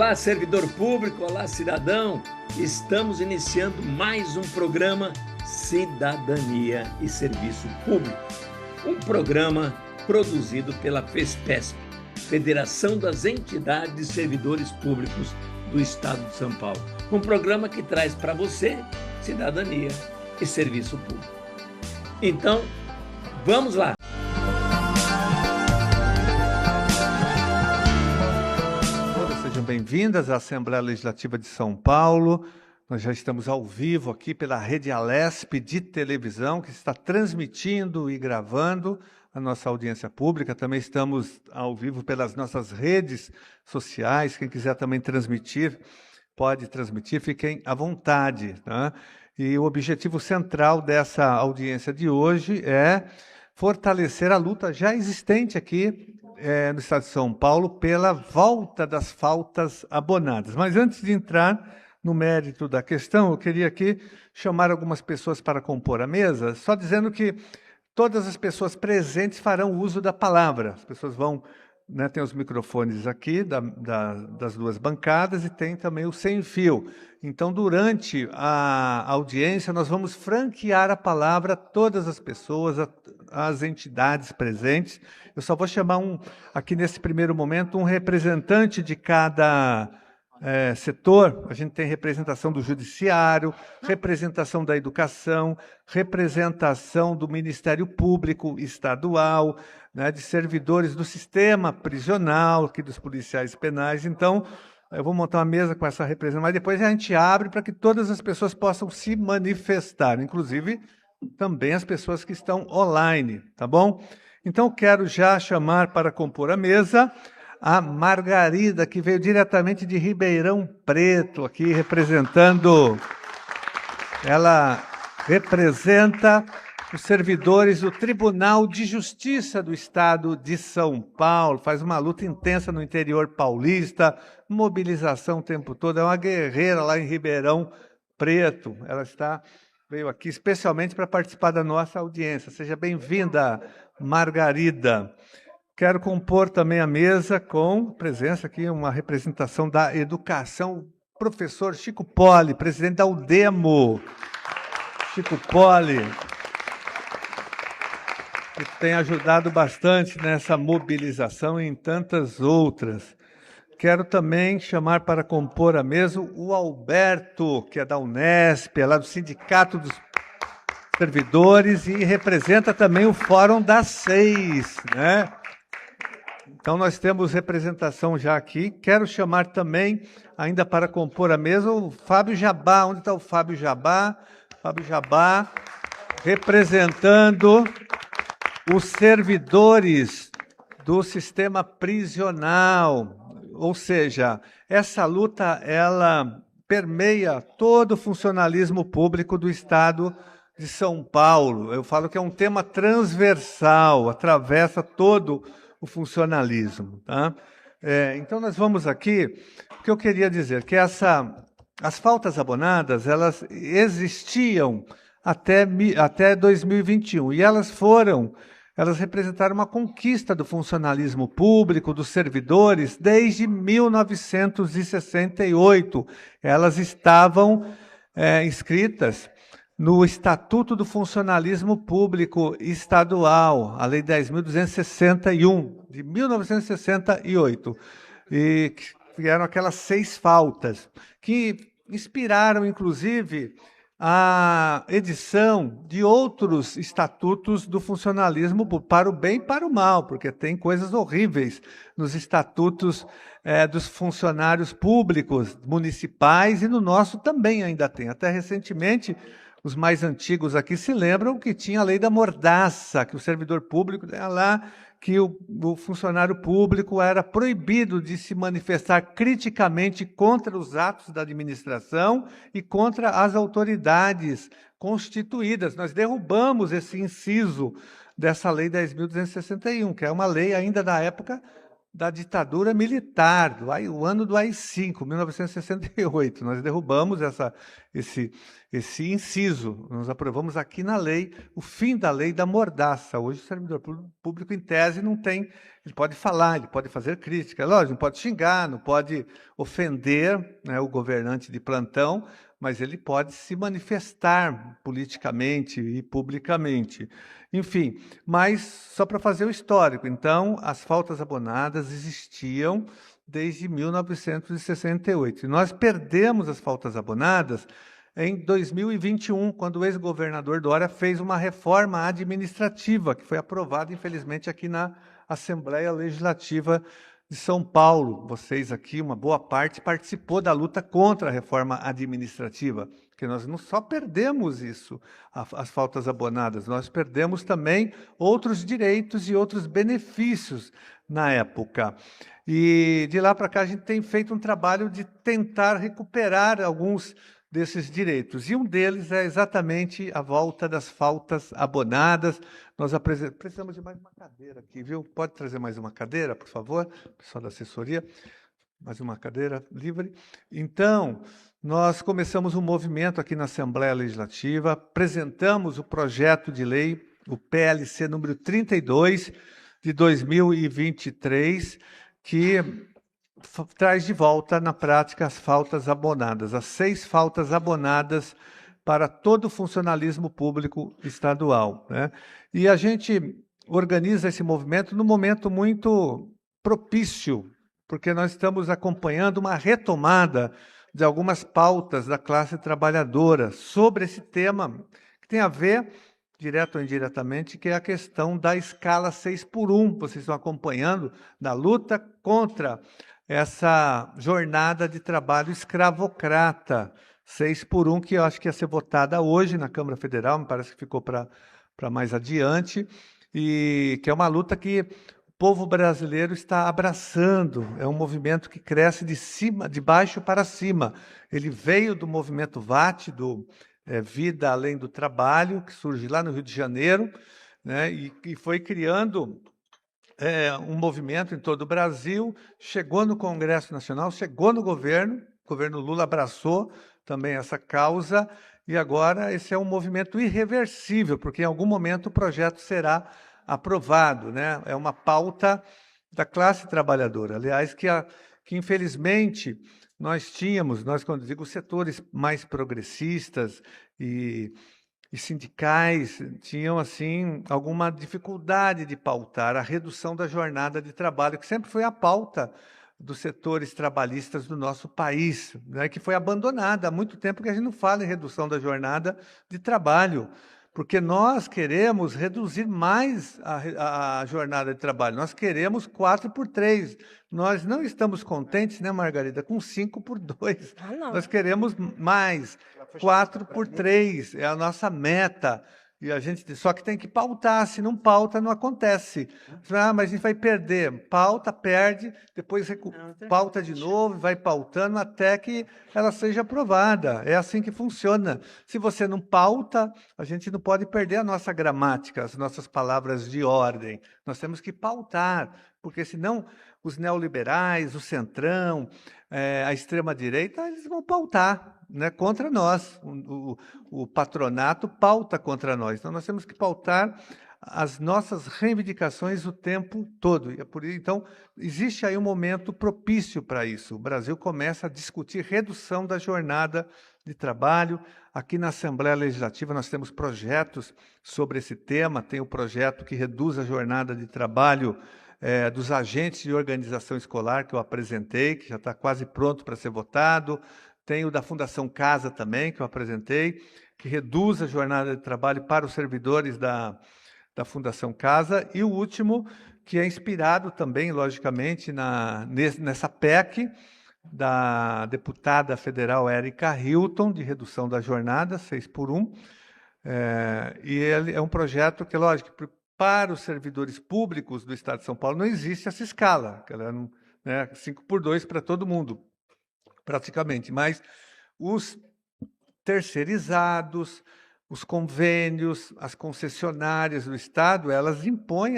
Olá, servidor público, olá, cidadão. Estamos iniciando mais um programa Cidadania e Serviço Público. Um programa produzido pela FESPESP, Federação das Entidades de Servidores Públicos do Estado de São Paulo. Um programa que traz para você cidadania e serviço público. Então, vamos lá. Sejam bem-vindas à Assembleia Legislativa de São Paulo. Nós já estamos ao vivo aqui pela Rede Alesp de televisão, que está transmitindo e gravando a nossa audiência pública. Também estamos ao vivo pelas nossas redes sociais. Quem quiser também transmitir, pode transmitir, fiquem à vontade, tá? E o objetivo central dessa audiência de hoje é fortalecer a luta já existente aqui no Estado de São Paulo pela volta das faltas abonadas. Mas antes de entrar no mérito da questão, eu queria aqui chamar algumas pessoas para compor a mesa, só dizendo que todas as pessoas presentes farão uso da palavra. As pessoas vão, tem os microfones aqui das duas bancadas e tem também o sem fio. Então, durante a audiência, nós vamos franquear a palavra a todas as pessoas, as entidades presentes. Eu só vou chamar aqui nesse primeiro momento, um representante de cada setor. A gente tem representação do Judiciário, representação da Educação, representação do Ministério Público Estadual, de servidores do sistema prisional, aqui dos policiais penais. Então, eu vou montar uma mesa com essa representação, mas depois a gente abre para que todas as pessoas possam se manifestar, inclusive também as pessoas que estão online, tá bom? Então, quero já chamar para compor a mesa a Margarida, que veio diretamente de Ribeirão Preto, aqui representando. Ela representa os servidores do Tribunal de Justiça do Estado de São Paulo, faz uma luta intensa no interior paulista, mobilização o tempo todo, é uma guerreira lá em Ribeirão Preto. Ela veio aqui especialmente para participar da nossa audiência. Seja bem-vinda, Margarida. Quero compor também a mesa com presença aqui, uma representação da educação, o professor Chico Poli, presidente da UDEMO. Chico Poli, que tem ajudado bastante nessa mobilização e em tantas outras. Quero também chamar para compor a mesa o Alberto, que é da Unesp, é lá do Sindicato dos Servidores e representa também o Fórum das 6, Então, nós temos representação já aqui. Quero chamar também, ainda para compor a mesa, o Fábio Jabá. Onde está o Fábio Jabá? Fábio Jabá, representando os servidores do sistema prisional. Ou seja, essa luta, ela permeia todo o funcionalismo público do Estado de São Paulo. Eu falo que é um tema transversal, atravessa todo o funcionalismo. Tá? Então, nós vamos aqui, o que eu queria dizer, que as faltas abonadas, elas existiam até 2021, e elas representaram uma conquista do funcionalismo público, dos servidores, desde 1968. Elas estavam inscritas no Estatuto do Funcionalismo Público Estadual, a Lei 10.261, de 1968, e que eram aquelas 6 faltas, que inspiraram, inclusive, a edição de outros estatutos do funcionalismo para o bem e para o mal, porque tem coisas horríveis nos estatutos dos funcionários públicos municipais, e no nosso também ainda tem. Até recentemente, os mais antigos aqui se lembram que tinha a lei da mordaça, que o servidor público, que o funcionário público era proibido de se manifestar criticamente contra os atos da administração e contra as autoridades constituídas. Nós derrubamos esse inciso dessa lei 10.261, que é uma lei ainda da época da ditadura militar, o ano do AI-5, 1968. Nós derrubamos esse inciso. Nós aprovamos aqui na lei o fim da lei da mordaça. Hoje o servidor público, em tese, não tem... Ele pode falar, ele pode fazer crítica. Lógico, não pode xingar, não pode ofender, né, o governante de plantão, mas ele pode se manifestar politicamente e publicamente. Enfim, mas só para fazer o histórico. Então, as faltas abonadas existiam desde 1968. E nós perdemos as faltas abonadas em 2021, quando o ex-governador Dória fez uma reforma administrativa, que foi aprovada, infelizmente, aqui na Assembleia Legislativa de São Paulo. Vocês aqui, uma boa parte, participou da luta contra a reforma administrativa, porque nós não só perdemos isso, as faltas abonadas, nós perdemos também outros direitos e outros benefícios na época. E de lá para cá a gente tem feito um trabalho de tentar recuperar alguns desses direitos. E um deles é exatamente a volta das faltas abonadas. Nós precisamos de mais uma cadeira aqui, viu? Pode trazer mais uma cadeira, por favor, pessoal da assessoria. Mais uma cadeira livre. Então, nós começamos um movimento aqui na Assembleia Legislativa, apresentamos o projeto de lei, o PLC número 32, de 2023, que traz de volta, na prática, as faltas abonadas, as 6 faltas abonadas para todo o funcionalismo público estadual, né? E a gente organiza esse movimento num momento muito propício, porque nós estamos acompanhando uma retomada de algumas pautas da classe trabalhadora sobre esse tema, que tem a ver, direto ou indiretamente, que é a questão da escala 6x1. Vocês estão acompanhando da luta contra essa jornada de trabalho escravocrata 6x1, que eu acho que ia ser votada hoje na Câmara Federal, me parece que ficou para mais adiante, e que é uma luta que o povo brasileiro está abraçando. É um movimento que cresce de baixo para cima. Ele veio do movimento VAT, do Vida Além do Trabalho, que surge lá no Rio de Janeiro, né, e foi criando um movimento em todo o Brasil, chegou no Congresso Nacional, chegou no governo, o governo Lula abraçou também essa causa, e agora esse é um movimento irreversível, porque em algum momento o projeto será aprovado, né? É uma pauta da classe trabalhadora, aliás, que infelizmente nós, quando digo setores mais progressistas e sindicais, tinham assim alguma dificuldade de pautar a redução da jornada de trabalho, que sempre foi a pauta dos setores trabalhistas do nosso país, né, que foi abandonada há muito tempo, que a gente não fala em redução da jornada de trabalho, porque nós queremos reduzir mais a jornada de trabalho, nós queremos 4x3, nós não estamos contentes, né, Margarida, com 5x2, nós queremos mais, 4x3, é a nossa meta. E a gente só que tem que pautar, se não pauta, não acontece. Mas a gente vai perder. Pauta, perde, depois pauta de novo, vai pautando até que ela seja aprovada. É assim que funciona. Se você não pauta, a gente não pode perder a nossa gramática, as nossas palavras de ordem. Nós temos que pautar, porque senão os neoliberais, o centrão, a extrema-direita, eles vão pautar, né, contra nós. O patronato pauta contra nós. Então, nós temos que pautar as nossas reivindicações o tempo todo. Então, existe aí um momento propício para isso. O Brasil começa a discutir redução da jornada de trabalho. Aqui na Assembleia Legislativa nós temos projetos sobre esse tema. Tem o projeto que reduz a jornada de trabalho dos agentes de organização escolar, que eu apresentei, que já está quase pronto para ser votado. Tem o da Fundação Casa também, que eu apresentei, que reduz a jornada de trabalho para os servidores da Fundação Casa. E o último, que é inspirado também, logicamente, nessa PEC da deputada federal Érica Hilton, de redução da jornada, 6x1. E ele é um projeto que, lógico, para os servidores públicos do Estado de São Paulo não existe essa escala, né, 5x2 para todo mundo, praticamente. Mas os terceirizados, os convênios, as concessionárias do Estado, elas impõem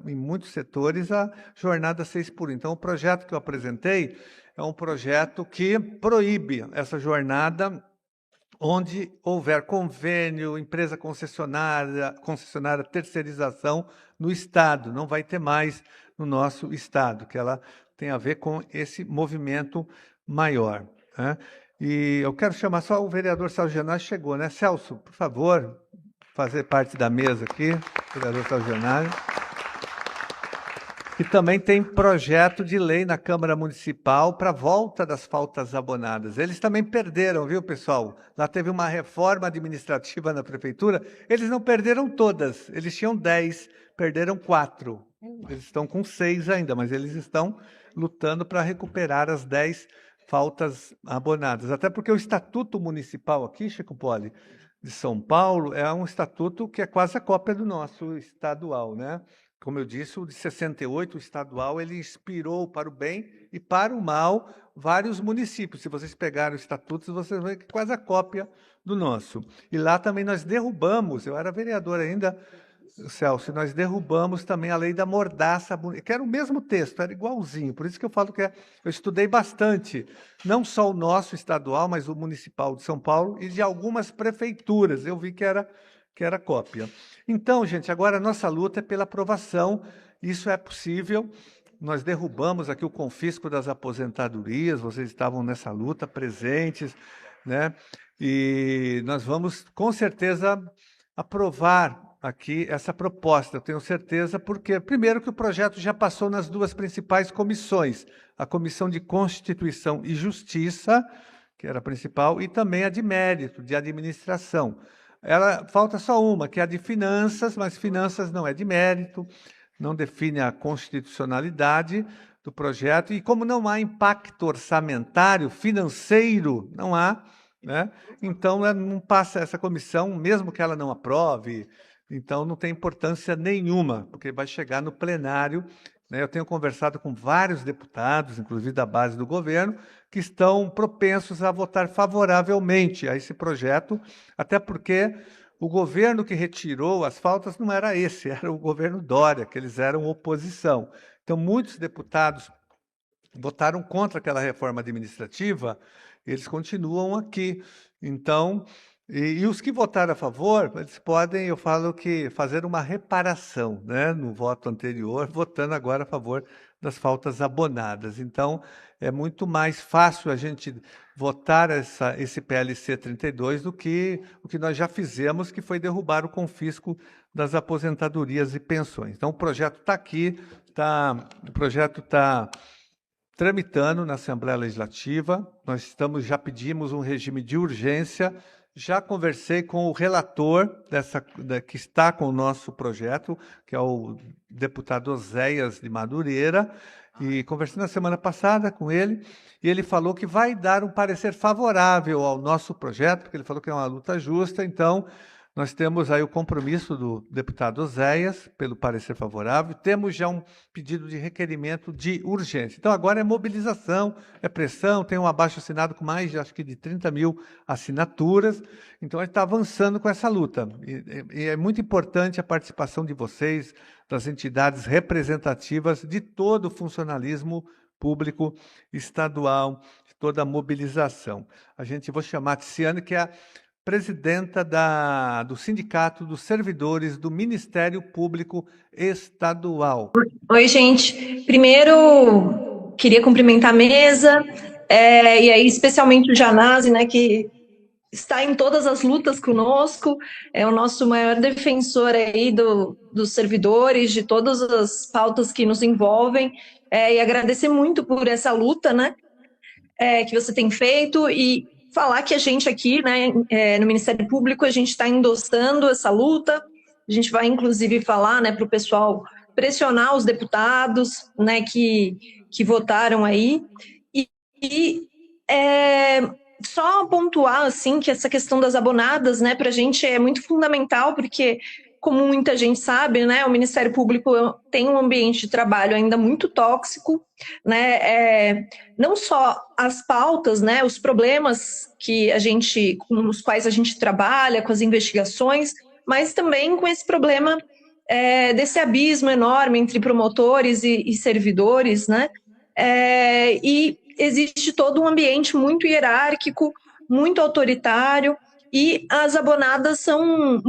em muitos setores a jornada 6x1. Então, o projeto que eu apresentei é um projeto que proíbe essa jornada onde houver convênio, empresa concessionária, terceirização no Estado. Não vai ter mais no nosso Estado, que ela tem a ver com esse movimento maior, né? E eu quero chamar só o vereador Celso Genari, chegou, né? Celso, por favor, fazer parte da mesa aqui, vereador Celso Genari. E também tem projeto de lei na Câmara Municipal para a volta das faltas abonadas. Eles também perderam, viu, pessoal? Lá teve uma reforma administrativa na prefeitura. Eles não perderam todas. Eles tinham 10, perderam 4. Eles estão com 6 ainda, mas eles estão lutando para recuperar as 10 faltas abonadas. Até porque o Estatuto Municipal aqui, Chico Poli, de São Paulo, é um estatuto que é quase a cópia do nosso estadual, né? Como eu disse, o de 68, o estadual, ele inspirou para o bem e para o mal vários municípios. Se vocês pegarem os estatutos, vocês vão ver que é quase a cópia do nosso. E lá também nós derrubamos, eu era vereador ainda, Celso, nós derrubamos também a lei da mordaça, que era o mesmo texto, era igualzinho. Por isso que eu falo que eu estudei bastante, não só o nosso estadual, mas o municipal de São Paulo e de algumas prefeituras. Eu vi que era cópia. Então, gente, agora a nossa luta é pela aprovação. Isso é possível. Nós derrubamos aqui o confisco das aposentadorias, vocês estavam nessa luta, presentes, né? E nós vamos, com certeza, aprovar aqui essa proposta, eu tenho certeza, porque, primeiro, que o projeto já passou nas 2 principais comissões, a Comissão de Constituição e Justiça, que era a principal, e também a de Mérito, de Administração. Falta só uma, que é a de Finanças, mas Finanças não é de mérito, não define a constitucionalidade do projeto, e como não há impacto orçamentário, financeiro, não há, né? Então não passa essa comissão, mesmo que ela não aprove, então não tem importância nenhuma, porque vai chegar no plenário, né? Eu tenho conversado com vários deputados, inclusive da base do governo, que estão propensos a votar favoravelmente a esse projeto, até porque o governo que retirou as faltas não era esse, era o governo Dória, que eles eram oposição. Então, muitos deputados votaram contra aquela reforma administrativa, eles continuam aqui. Então, e os que votaram a favor, eles podem, eu falo que fazer uma reparação, né, no voto anterior, votando agora a favor das faltas abonadas. Então, é muito mais fácil a gente votar esse PLC 32 do que o que nós já fizemos, que foi derrubar o confisco das aposentadorias e pensões. Então, o projeto está aqui, o projeto está tramitando na Assembleia Legislativa, já pedimos um regime de urgência, já conversei com o relator que está com o nosso projeto, que é o deputado Oséias de Madureira, e conversei na semana passada com ele, e ele falou que vai dar um parecer favorável ao nosso projeto, porque ele falou que é uma luta justa, então nós temos aí o compromisso do deputado Oséias pelo parecer favorável, temos já um pedido de requerimento de urgência. Então agora é mobilização, é pressão, tem um abaixo-assinado com mais de, acho que de 30 mil assinaturas, então a gente está avançando com essa luta. E é muito importante a participação de vocês, das entidades representativas de todo o funcionalismo público estadual, de toda a mobilização. Vou chamar a Tiziane, que é a presidenta do Sindicato dos Servidores do Ministério Público Estadual. Oi, gente. Primeiro, queria cumprimentar a mesa, e aí especialmente o Janase, né, que está em todas as lutas conosco, é o nosso maior defensor aí dos servidores, de todas as pautas que nos envolvem, e agradecer muito por essa luta, né, que você tem feito, e falar que a gente aqui, né, no Ministério Público, a gente está endossando essa luta, a gente vai inclusive falar, né, para o pessoal pressionar os deputados, né, que votaram aí, só pontuar, assim, que essa questão das abonadas, né, para a gente é muito fundamental, porque, como muita gente sabe, né, o Ministério Público tem um ambiente de trabalho ainda muito tóxico, né, não só as pautas, né, os problemas com os quais a gente trabalha, com as investigações, mas também com esse problema desse abismo enorme entre promotores e servidores, né, e existe todo um ambiente muito hierárquico, muito autoritário, e as abonadas são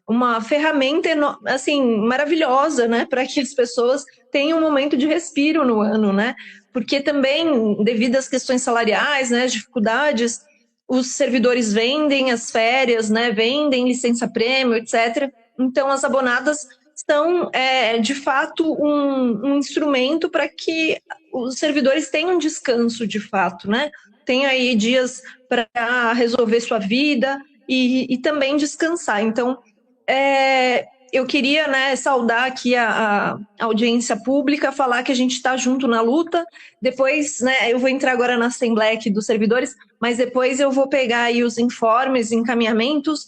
uma ferramenta assim, maravilhosa, né, para que as pessoas tenham um momento de respiro no ano, né? Porque também, devido às questões salariais, né, as dificuldades, os servidores vendem as férias, né, vendem licença-prêmio, etc. Então, as abonadas são, de fato, um instrumento para que os servidores tenham descanso, de fato, né? Tem aí dias para resolver sua vida e também descansar. Então, eu queria, né, saudar aqui a audiência pública, falar que a gente está junto na luta. Depois, né, eu vou entrar agora na Assembleia aqui dos servidores, mas depois eu vou pegar aí os informes, encaminhamentos.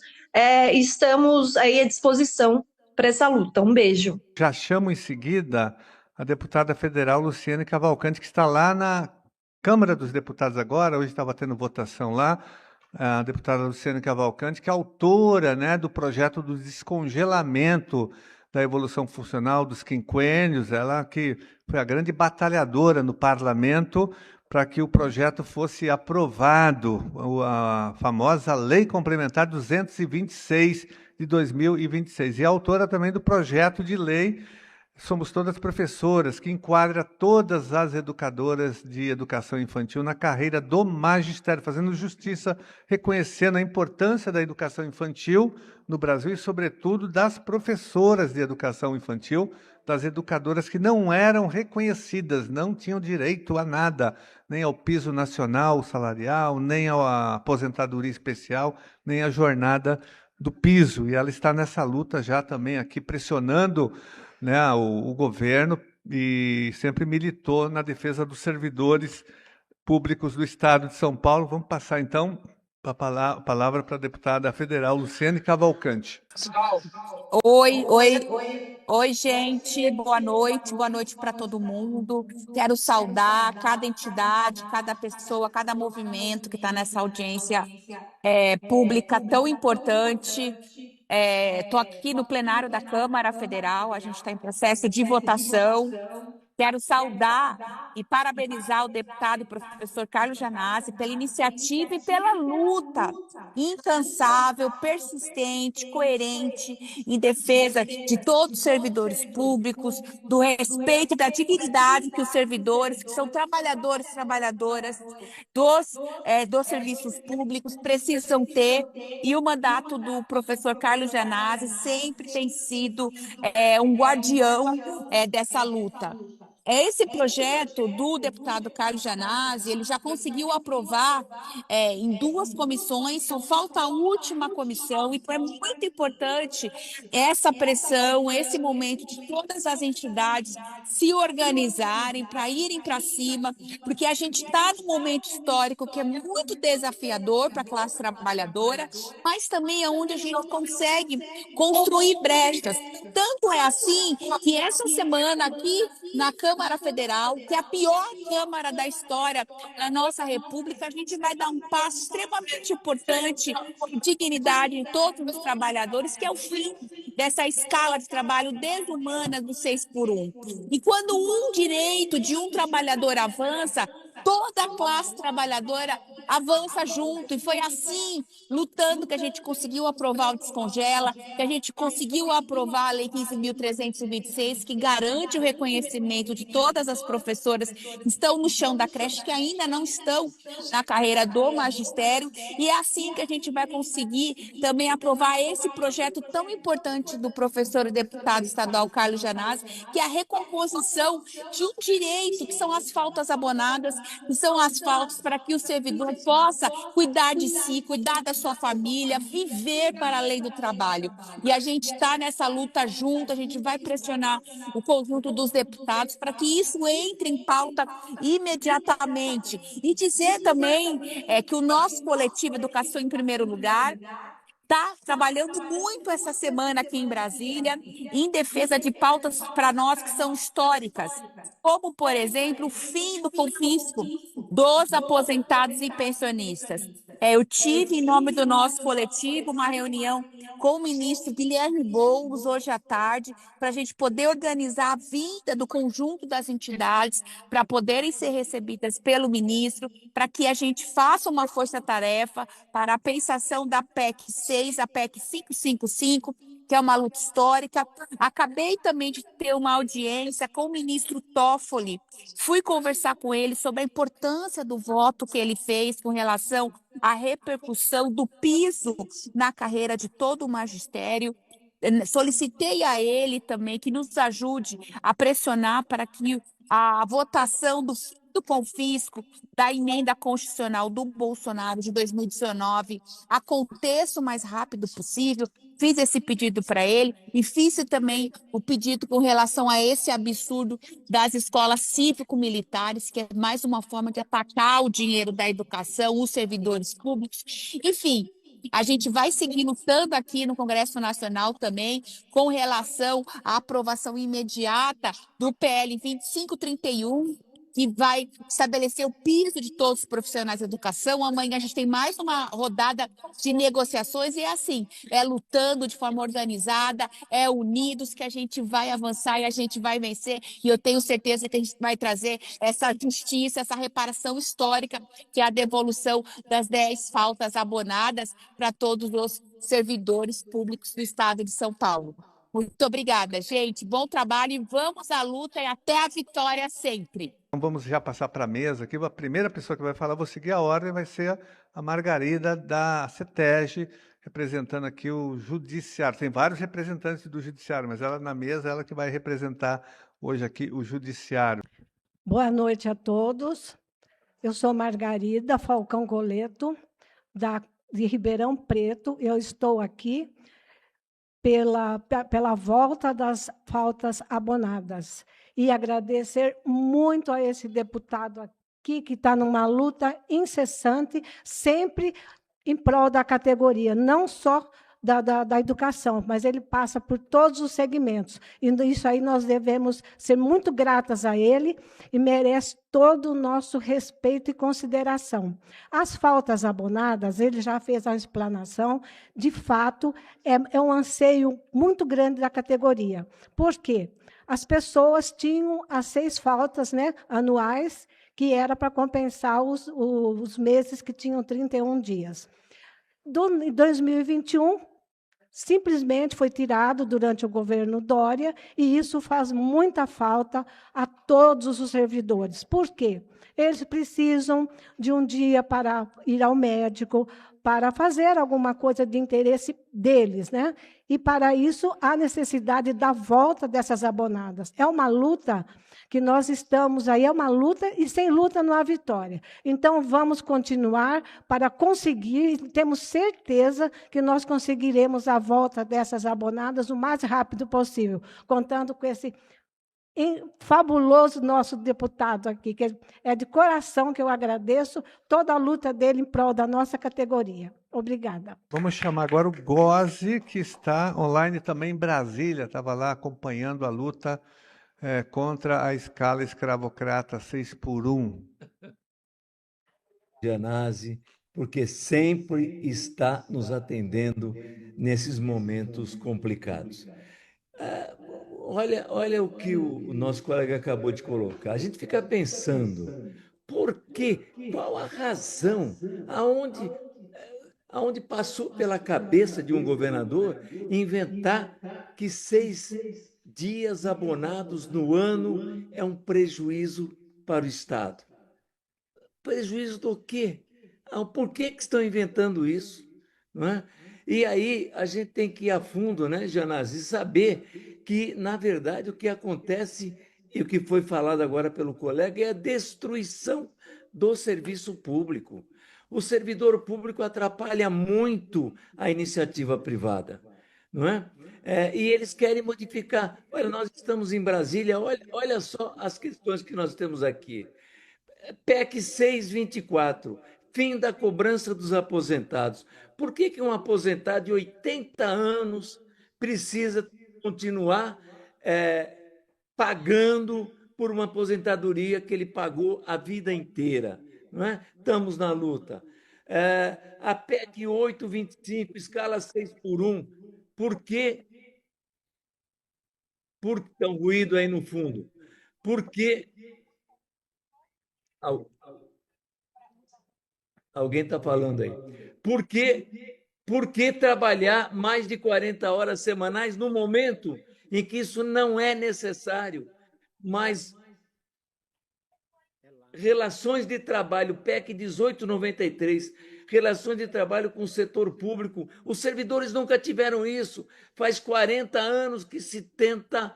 Estamos aí à disposição para essa luta. Um beijo. Já chamo em seguida a deputada federal Luciane Cavalcante, que está lá na Câmara dos Deputados agora, hoje estava tendo votação lá, a deputada Luciane Cavalcante, que é autora, né, do projeto do descongelamento da evolução funcional dos quinquênios, ela que foi a grande batalhadora no parlamento para que o projeto fosse aprovado, a famosa Lei Complementar 226 de 2026. E a autora também do projeto de lei Somos Todas Professoras, que enquadra todas as educadoras de educação infantil na carreira do magistério, fazendo justiça, reconhecendo a importância da educação infantil no Brasil e, sobretudo, das professoras de educação infantil, das educadoras que não eram reconhecidas, não tinham direito a nada, nem ao piso nacional salarial, nem à aposentadoria especial, nem à jornada do piso. E ela está nessa luta já também aqui, pressionando, né, o governo, e sempre militou na defesa dos servidores públicos do Estado de São Paulo. Vamos passar, então, a palavra para a deputada federal Luciane Cavalcante. Oi, gente, boa noite para todo mundo. Quero saudar cada entidade, cada pessoa, cada movimento que está nessa audiência pública tão importante. Estou aqui no plenário da Câmara Federal, a gente está em processo de votação. Quero saudar e parabenizar o deputado e professor Carlos Janazzi pela iniciativa e pela luta incansável, persistente, coerente em defesa de todos os servidores públicos, do respeito e da dignidade que os servidores, que são trabalhadores e trabalhadoras dos serviços públicos, precisam ter. E o mandato do professor Carlos Janazzi sempre tem sido um guardião dessa luta. Esse projeto do deputado Carlos Janazzi, ele já conseguiu aprovar em 2 comissões, só falta a última comissão, e é muito importante essa pressão, esse momento de todas as entidades se organizarem para irem para cima, porque a gente está num momento histórico que é muito desafiador para a classe trabalhadora, mas também é onde a gente consegue construir brechas. Tanto é assim que essa semana aqui na Câmara Federal, que é a pior Câmara da história da nossa República, a gente vai dar um passo extremamente importante de dignidade de todos os trabalhadores, que é o fim dessa escala de trabalho desumana do 6x1. E quando um direito de um trabalhador avança, toda a classe trabalhadora avança junto, e foi assim, lutando, que a gente conseguiu aprovar o Descongela, que a gente conseguiu aprovar a Lei 15.326, que garante o reconhecimento de todas as professoras que estão no chão da creche, que ainda não estão na carreira do magistério, e é assim que a gente vai conseguir também aprovar esse projeto tão importante do professor e deputado estadual Carlos Janazzi, que é a recomposição de um direito, que são as faltas abonadas, que são as faltas para que o servidor possa cuidar de si, cuidar da sua família, viver para além do trabalho. E a gente está nessa luta junto, a gente vai pressionar o conjunto dos deputados para que isso entre em pauta imediatamente. E dizer também que o nosso coletivo Educação em Primeiro Lugar está trabalhando muito essa semana aqui em Brasília em defesa de pautas para nós que são históricas, como, por exemplo, o fim do confisco dos aposentados e pensionistas. Eu tive, em nome do nosso coletivo, uma reunião com o ministro Guilherme Boulos hoje à tarde, para a gente poder organizar a vinda do conjunto das entidades, para poderem ser recebidas pelo ministro, para que a gente faça uma força-tarefa para a pensação da PEC 6, a PEC 555, que é uma luta histórica. Acabei também de ter uma audiência com o ministro Toffoli. Fui conversar com ele sobre a importância do voto que ele fez com relação à repercussão do piso na carreira de todo o magistério. Solicitei a ele também que nos ajude a pressionar para que a votação do fim do confisco da emenda constitucional do Bolsonaro de 2019 aconteça o mais rápido possível. Fiz esse pedido para ele e fiz também o pedido com relação a esse absurdo das escolas cívico-militares, que é mais uma forma de atacar o dinheiro da educação, os servidores públicos. Enfim, a gente vai seguir lutando aqui no Congresso Nacional também com relação à aprovação imediata do PL 2531, que vai estabelecer o piso de todos os profissionais da educação. Amanhã a gente tem mais uma rodada de negociações e é assim, é lutando de forma organizada, é unidos que a gente vai avançar e a gente vai vencer. E eu tenho certeza que a gente vai trazer essa justiça, essa reparação histórica, que é a devolução das 10 faltas abonadas para todos os servidores públicos do Estado de São Paulo. Muito obrigada, gente. Bom trabalho e vamos à luta e até a vitória sempre. Então vamos já passar para a mesa aqui. A primeira pessoa que vai falar, vou seguir a ordem, vai ser a Margarida da CETESB, representando aqui o Judiciário. Tem vários representantes do Judiciário, mas ela na mesa, ela que vai representar hoje aqui o Judiciário. Boa noite a todos. Eu sou Margarida Falcão Coleto, de Ribeirão Preto. Eu estou aqui pela volta das faltas abonadas. E agradecer muito a esse deputado aqui, que está numa luta incessante, sempre em prol da categoria, não só da educação, mas ele passa por todos os segmentos. E isso aí nós devemos ser muito gratas a ele e merece todo o nosso respeito e consideração. As faltas abonadas, ele já fez a explanação, de fato, é um anseio muito grande da categoria. Por quê? As pessoas tinham as 6 faltas, né, anuais, que era para compensar os meses que tinham 31 dias. Em 2021, simplesmente foi tirado durante o governo Dória, e isso faz muita falta a todos os servidores. Por quê? Eles precisam de um dia para ir ao médico, para fazer alguma coisa de interesse deles, né? E, para isso, há necessidade da volta dessas abonadas. É uma luta que nós estamos aí, é uma luta, e sem luta não há vitória. Então, vamos continuar para conseguir, temos certeza que nós conseguiremos a volta dessas abonadas o mais rápido possível, contando com esse fabuloso nosso deputado aqui, que é de coração que eu agradeço toda a luta dele em prol da nossa categoria. Obrigada. Vamos chamar agora o Gozi, que está online também em Brasília, estava lá acompanhando a luta contra a escala escravocrata 6x1. Janase, porque sempre está nos atendendo nesses momentos complicados. Olha o que o nosso colega acabou de colocar. A gente fica pensando, por quê? Qual a razão? Aonde passou pela cabeça de um governador inventar que 6 dias abonados no ano é um prejuízo para o Estado? Prejuízo do quê? Por que estão inventando isso? Não é? E aí a gente tem que ir a fundo, né, Janase, e saber que, na verdade, o que acontece, e o que foi falado agora pelo colega, é a destruição do serviço público. O servidor público atrapalha muito a iniciativa privada, não é? E eles querem modificar. Olha, nós estamos em Brasília, olha só as questões que nós temos aqui. PEC 624, fim da cobrança dos aposentados. Por que um aposentado de 80 anos precisa continuar pagando por uma aposentadoria que ele pagou a vida inteira? Não é? Estamos na luta. A PEC 825, escala 6x1. Por quê? Por que tem um ruído aí no fundo? Por que... Alguém está falando aí. Por que trabalhar mais de 40 horas semanais no momento em que isso não é necessário? Mas relações de trabalho, PEC 1893, relações de trabalho com o setor público, os servidores nunca tiveram isso. Faz 40 anos que se tenta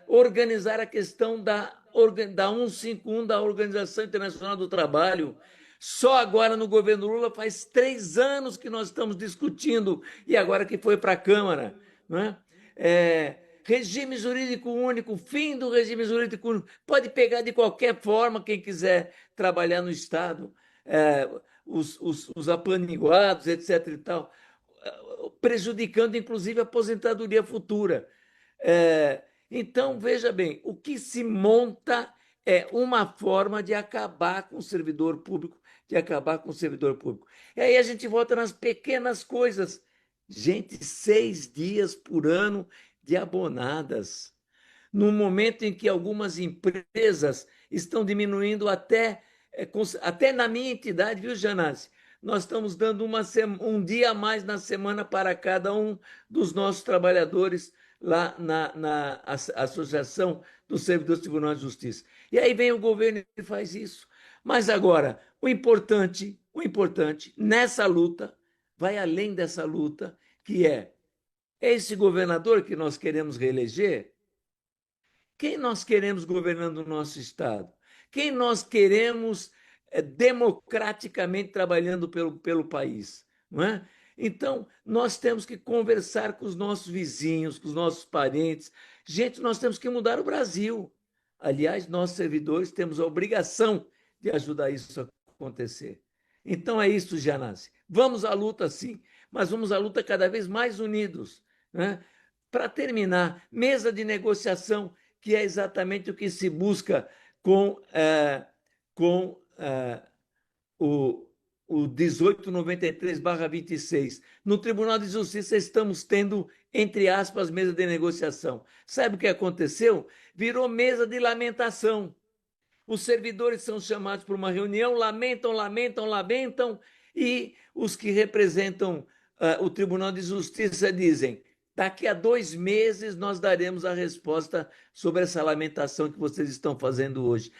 organizar a questão da 151, da Organização Internacional do Trabalho. Só agora, no governo Lula, faz 3 anos que nós estamos discutindo, e agora que foi para a Câmara. Não é? Regime jurídico único, fim do regime jurídico único. Pode pegar de qualquer forma quem quiser trabalhar no Estado, os apaniguados, etc. e tal, prejudicando, inclusive, a aposentadoria futura. Então, veja bem, o que se monta é uma forma de acabar com o servidor público, E aí a gente volta nas pequenas coisas. Gente, 6 dias por ano de abonadas. No momento em que algumas empresas estão diminuindo até na minha entidade, viu, Janase? Nós estamos dando um dia a mais na semana para cada um dos nossos trabalhadores lá na Associação dos Servidores do Tribunal de Justiça. E aí vem o governo e faz isso. Mas agora, o importante nessa luta, vai além dessa luta, que é esse governador que nós queremos reeleger. Quem nós queremos governando o nosso Estado? Quem nós queremos democraticamente trabalhando pelo país? Não é? Então, nós temos que conversar com os nossos vizinhos, com os nossos parentes. Gente, nós temos que mudar o Brasil. Aliás, nós, servidores, temos a obrigação de ajudar isso a acontecer. Então, é isso, Janase. Vamos à luta, sim, mas vamos à luta cada vez mais unidos. Né? Para terminar, mesa de negociação, que é exatamente o que se busca com o 1893/26. No Tribunal de Justiça estamos tendo, entre aspas, mesa de negociação. Sabe o que aconteceu? Virou mesa de lamentação. Os servidores são chamados para uma reunião, lamentam, e os que representam o Tribunal de Justiça dizem: daqui a 2 meses nós daremos a resposta sobre essa lamentação que vocês estão fazendo hoje.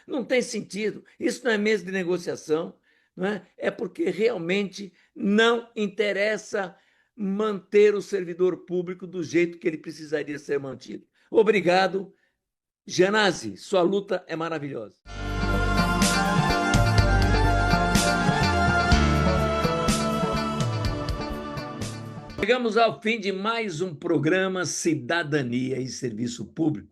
Não tem sentido. Isso não é mesa de negociação. Não é? É porque realmente não interessa manter o servidor público do jeito que ele precisaria ser mantido. Obrigado. Janase, sua luta é maravilhosa. Chegamos ao fim de mais um programa Cidadania e Serviço Público,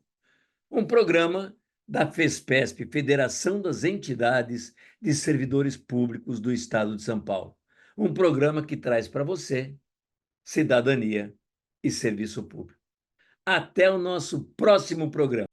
um programa da FESPESP, Federação das Entidades de Servidores Públicos do Estado de São Paulo. Um programa que traz para você cidadania e serviço público. Até o nosso próximo programa.